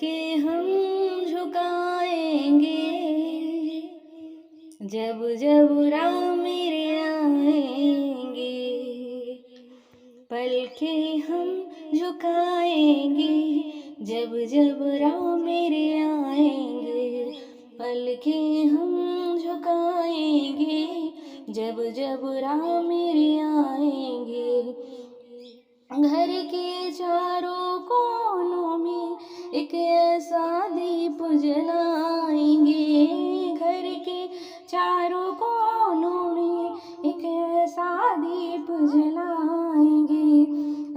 के हम झुकाएंगे जब जब राह मेरे आएंगे। पल के हम झुकाएंगे जब जब राह मेरे आएंगे। पल के हम झुकाएंगे जब जब राह मेरे आएंगे। घर के चारों कोनों में एक ऐसा दीप जलाएंगे। घर के चारों कोनों में एक ऐसा दीप जलाएंगे।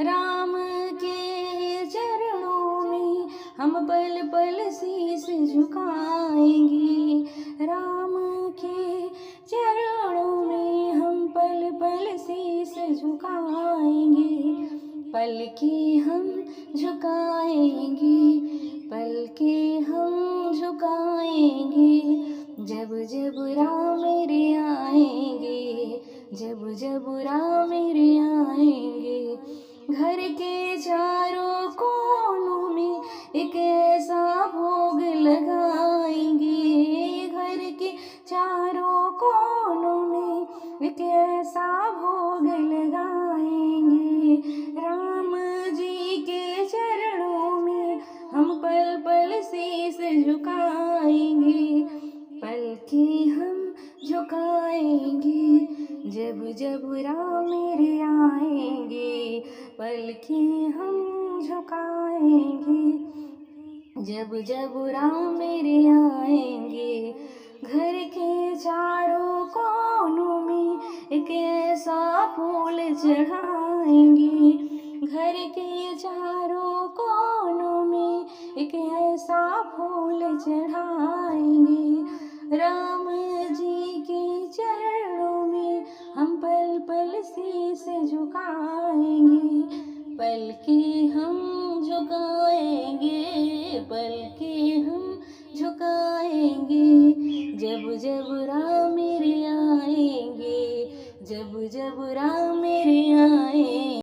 राम के चरणों में हम पल पल शीश झुकाएंगे। राम के चरणों में हम पल पल शीश झुकाएंगे। पल के हम झुकाएंगे, पल के हम झुकाएंगे जब जब राह मेरे आएंगे। जब जब राह मेरे आएंगे। घर के चारों कोनों में एक ऐसा भोग लगाएंगे। घर के चारों कोनों में एक ऐसा भोग लगाएंगे। राम जी के चरणों में हम पल पल शीश झुकाएंगे। पल के हम झुकाएंगे जब जब राह मेरे आएंगे। पल के हम झुकाएंगे जब जब राह मेरे आएंगे। घर के चारों कोनों में एक ऐसा फूल चढ़ाएंगे। घर के चारों कोनों में एक ऐसा फूल चढ़ाएंगे। राम जी के चरणों में हम पल पल शीश झुकाएंगे। पल के